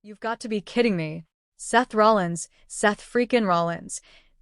You've got to be kidding me. Seth Rollins,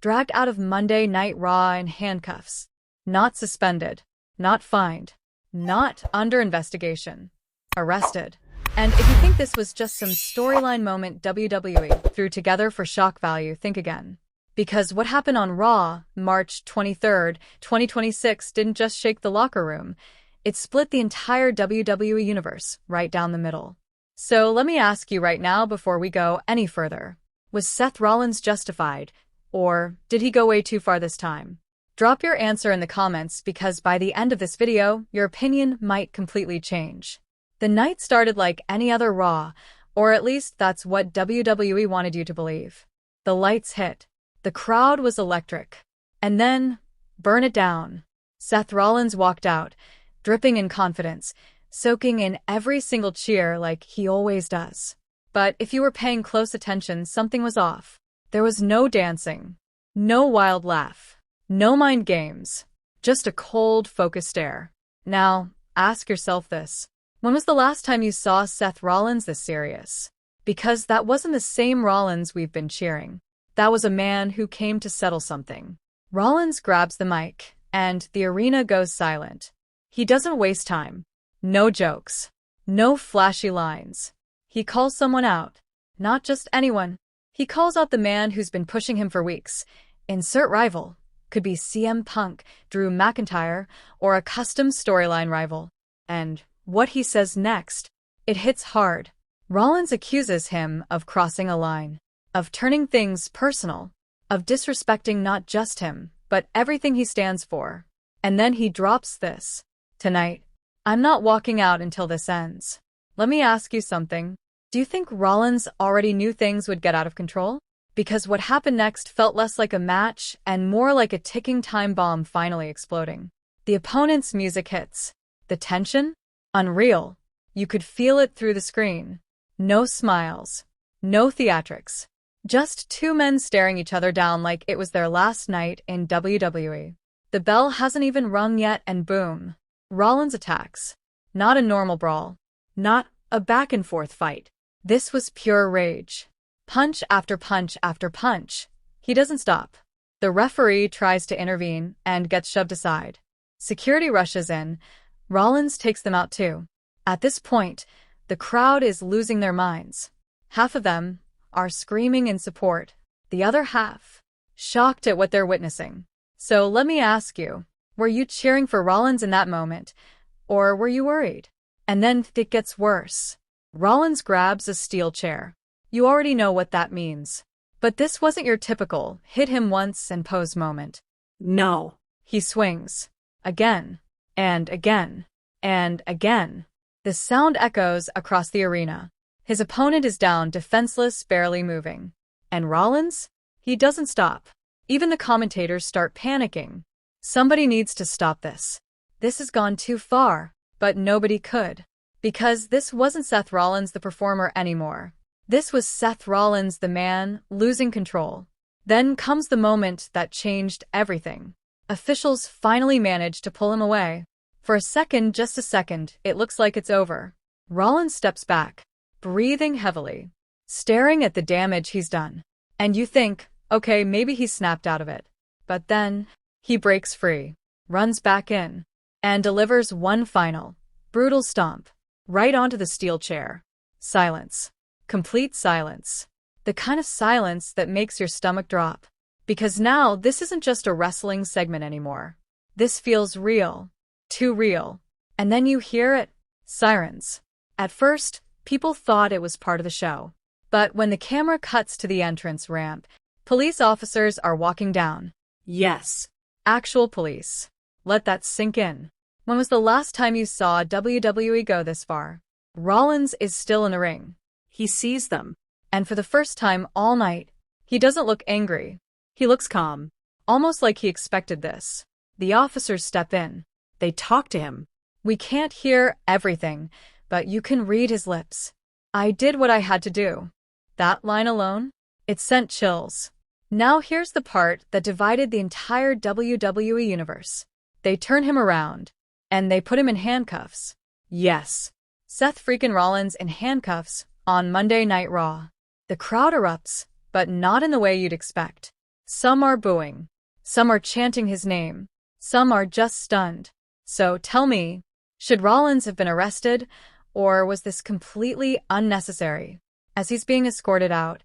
dragged out of Monday Night Raw in handcuffs. Not suspended. Not fined. Not under investigation. Arrested. And if you think this was just some storyline moment WWE threw together for shock value, think again. Because what happened on Raw, March 23rd, 2026 didn't just shake the locker room. It split the entire WWE universe right down the middle. So let me ask you right now before we go any further. Was Seth Rollins justified? Or did he go way too far this time? Drop your answer in the comments because by the end of this video, your opinion might completely change. The night started like any other Raw, or at least that's what WWE wanted you to believe. The lights hit. The crowd was electric. And then, burn it down. Seth Rollins walked out, dripping in confidence, soaking in every single cheer like he always does. But if you were paying close attention, something was off. There was no dancing, no wild laugh, no mind games, just a cold, focused stare. Now, ask yourself this. When was the last time you saw Seth Rollins this serious? Because that wasn't the same Rollins we've been cheering. That was a man who came to settle something. Rollins grabs the mic, and the arena goes silent. He doesn't waste time. No jokes. No flashy lines. He calls someone out. Not just anyone. He calls out the man who's been pushing him for weeks. Insert rival. Could be CM Punk, Drew McIntyre, or a custom storyline rival. And what he says next, it hits hard. Rollins accuses him of crossing a line, of turning things personal, of disrespecting not just him, but everything he stands for. And then he drops this. Tonight, I'm not walking out until this ends. Let me ask you something. Do you think Rollins already knew things would get out of control? Because what happened next felt less like a match and more like a ticking time bomb finally exploding. The opponent's music hits. The tension? Unreal. You could feel it through the screen. No smiles. No theatrics. Just two men staring each other down like it was their last night in WWE. The bell hasn't even rung yet and boom. Rollins attacks. Not a normal brawl. Not a back-and-forth fight. This was pure rage. Punch after punch after punch. He doesn't stop. The referee tries to intervene and gets shoved aside. Security rushes in. Rollins takes them out too. At this point, the crowd is losing their minds. Half of them are screaming in support. The other half, shocked at what they're witnessing. So let me ask you, were you cheering for Rollins in that moment? Or were you worried? And then it gets worse. Rollins grabs a steel chair. You already know what that means. But this wasn't your typical hit him once and pose moment. No. He swings. Again. And again. And again. The sound echoes across the arena. His opponent is down, defenseless, barely moving. And Rollins? He doesn't stop. Even the commentators start panicking. Somebody needs to stop this. This has gone too far. But nobody could. Because this wasn't Seth Rollins the performer anymore. This was Seth Rollins the man, losing control. Then comes the moment that changed everything. Officials finally managed to pull him away. For a second, just a second, it looks like it's over. Rollins steps back, breathing heavily, staring at the damage he's done. And you think, okay, maybe he snapped out of it. But then, he breaks free, runs back in, and delivers one final, brutal stomp, right onto the steel chair. Silence. Complete silence. The kind of silence that makes your stomach drop. Because now, this isn't just a wrestling segment anymore. This feels real. Too real. And then you hear it. Sirens. At first, people thought it was part of the show. But when the camera cuts to the entrance ramp, police officers are walking down. Yes. Actual police. Let that sink in. When was the last time you saw WWE go this far? Rollins is still in the ring. He sees them. And for the first time all night, he doesn't look angry. He looks calm. Almost like he expected this. The officers step in. They talk to him. We can't hear everything, but you can read his lips. I did what I had to do. That line alone? It sent chills. Now here's the part that divided the entire WWE universe. They turn him around. And they put him in handcuffs. Yes. Seth freaking Rollins in handcuffs On Monday Night Raw, the crowd erupts, but not in the way you'd expect. Some are booing. Some are chanting his name. Some are just stunned. So tell me, should Rollins have been arrested, or was this completely unnecessary? As he's being escorted out,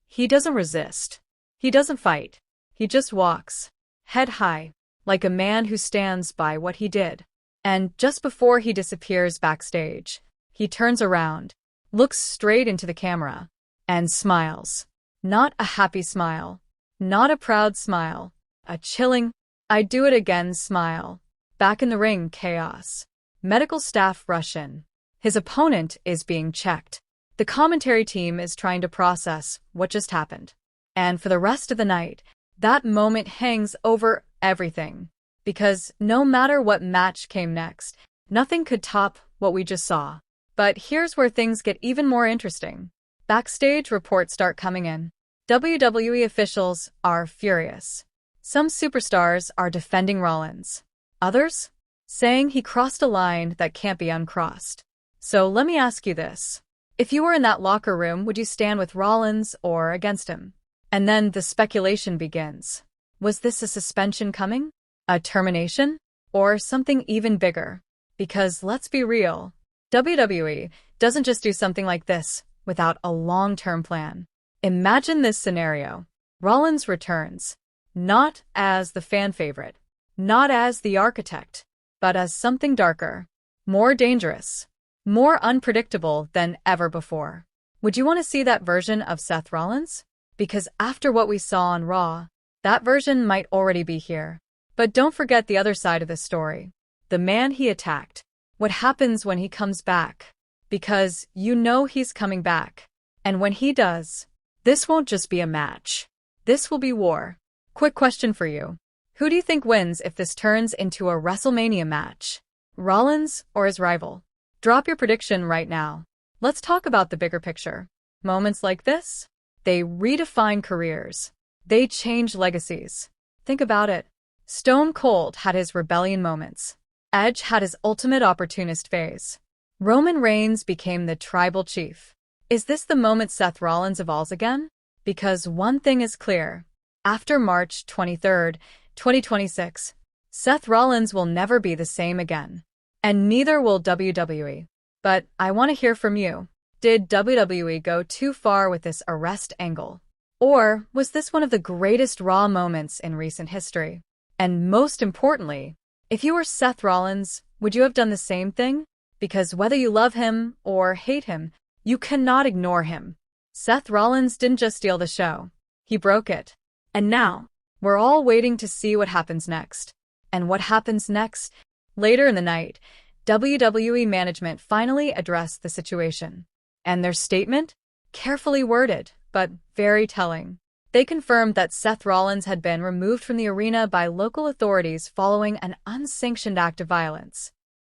he doesn't resist. He doesn't fight. He just walks, head high, like a man who stands by what he did. And just before he disappears backstage, he turns around, looks straight into the camera, and smiles. Not a happy smile. Not a proud smile. A chilling, "I do it again" smile. Back in the ring, chaos. Medical staff rush in. His opponent is being checked. The commentary team is trying to process what just happened. And for the rest of the night, that moment hangs over everything. Because no matter what match came next, nothing could top what we just saw. But here's where things get even more interesting. Backstage reports start coming in. WWE officials are furious. Some superstars are defending Rollins. Others? Saying he crossed a line that can't be uncrossed. So let me ask you this. If you were in that locker room, would you stand with Rollins or against him? And then the speculation begins. Was this a suspension coming? A termination? Or something even bigger? Because let's be real, WWE doesn't just do something like this without a long-term plan. Imagine this scenario. Rollins returns, not as the fan favorite, not as the architect, but as something darker, more dangerous, more unpredictable than ever before. Would you want to see that version of Seth Rollins? Because after what we saw on Raw, that version might already be here. But don't forget the other side of the story. The man he attacked. What happens when he comes back? Because you know he's coming back. And when he does, this won't just be a match. This will be war. Quick question for you. Who do you think wins if this turns into a WrestleMania match? Rollins or his rival? Drop your prediction right now. Let's talk about the bigger picture. Moments like this? They redefine careers. They change legacies. Think about it. Stone Cold had his rebellion moments. Edge had his ultimate opportunist phase. Roman Reigns became the tribal chief. Is this the moment Seth Rollins evolves again? Because one thing is clear. After March 23, 2026, Seth Rollins will never be the same again. And neither will WWE. But I want to hear from you. Did WWE go too far with this arrest angle? Or was this one of the greatest Raw moments in recent history? And most importantly, if you were Seth Rollins, would you have done the same thing? Because whether you love him or hate him, you cannot ignore him. Seth Rollins didn't just steal the show. He broke it. And now, we're all waiting to see what happens next. And what happens next? Later in the night, WWE management finally addressed the situation. And their statement? Carefully worded, but very telling. They confirmed that Seth Rollins had been removed from the arena by local authorities following an unsanctioned act of violence.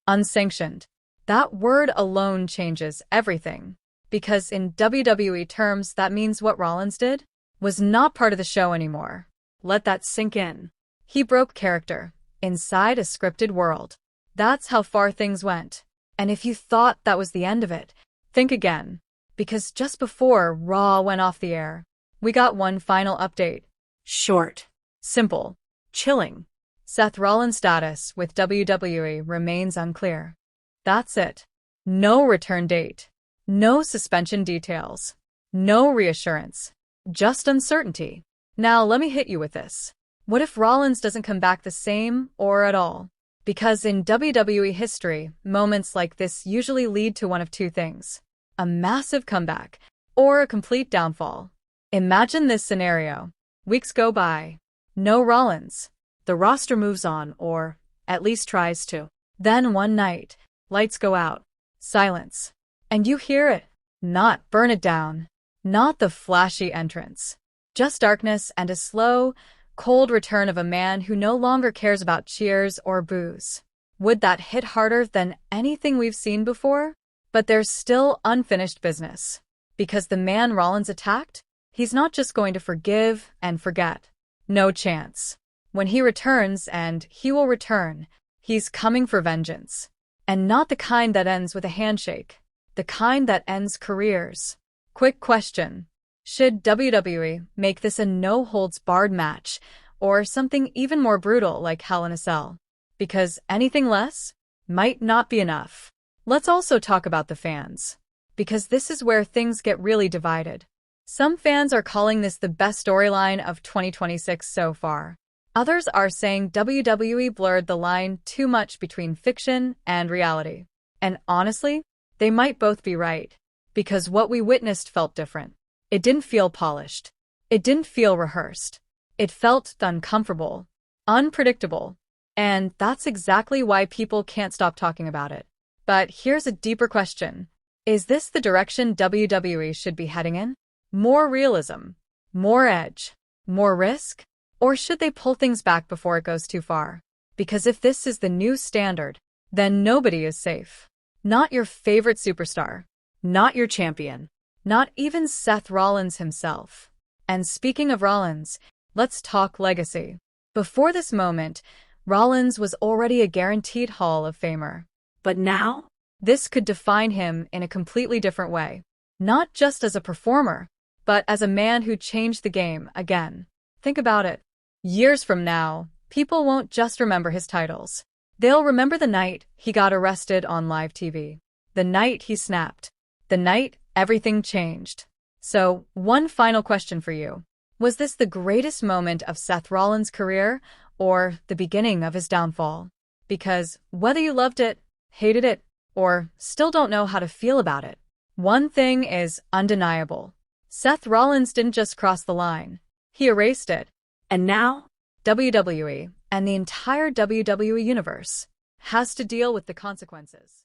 Unsanctioned. That word alone changes everything. Because in WWE terms, that means what Rollins did was not part of the show anymore. Let that sink in. He broke character inside a scripted world. That's how far things went. And if you thought that was the end of it, think again. Because just before Raw went off the air, we got one final update. Short. Simple. Chilling. Seth Rollins' status with WWE remains unclear. That's it. No return date. No suspension details. No reassurance. Just uncertainty. Now let me hit you with this. What if Rollins doesn't come back the same or at all? Because in WWE history, moments like this usually lead to one of two things. A massive comeback or a complete downfall. Imagine this scenario. Weeks go by. No Rollins. The roster moves on, or at least tries to. Then one night, lights go out. Silence. And you hear it. Not burn it down. Not the flashy entrance. Just darkness and a slow, cold return of a man who no longer cares about cheers or boos. Would that hit harder than anything we've seen before? But there's still unfinished business. Because the man Rollins attacked? He's not just going to forgive and forget. No chance. When he returns, and he will return, he's coming for vengeance. And not the kind that ends with a handshake. the kind that ends careers. Quick question. Should WWE make this a no-holds-barred match, or something even more brutal like Hell in a Cell? Because anything less might not be enough. Let's also talk about the fans, because this is where things get really divided. Some fans are calling this the best storyline of 2026 so far. Others are saying WWE blurred the line too much between fiction and reality. And honestly, they might both be right, because what we witnessed felt different. It didn't feel polished. It didn't feel rehearsed. It felt uncomfortable, unpredictable, and that's exactly why people can't stop talking about it. But here's a deeper question. Is this the direction WWE should be heading in? More realism, more edge, more risk? Or should they pull things back before it goes too far? Because if this is the new standard, then nobody is safe. Not your favorite superstar, not your champion, not even Seth Rollins himself. And speaking of Rollins, let's talk legacy. Before this moment, Rollins was already a guaranteed Hall of Famer. But now, this could define him in a completely different way. Not just as a performer, but as a man who changed the game again. Think about it. Years from now, people won't just remember his titles. They'll remember the night he got arrested on live TV. The night he snapped. The night everything changed. So, one final question for you. Was this the greatest moment of Seth Rollins' career, or the beginning of his downfall? Because whether you loved it, hated it, or still don't know how to feel about it, one thing is undeniable. Seth Rollins didn't just cross the line. He erased it. And now, WWE, and the entire WWE universe, has to deal with the consequences.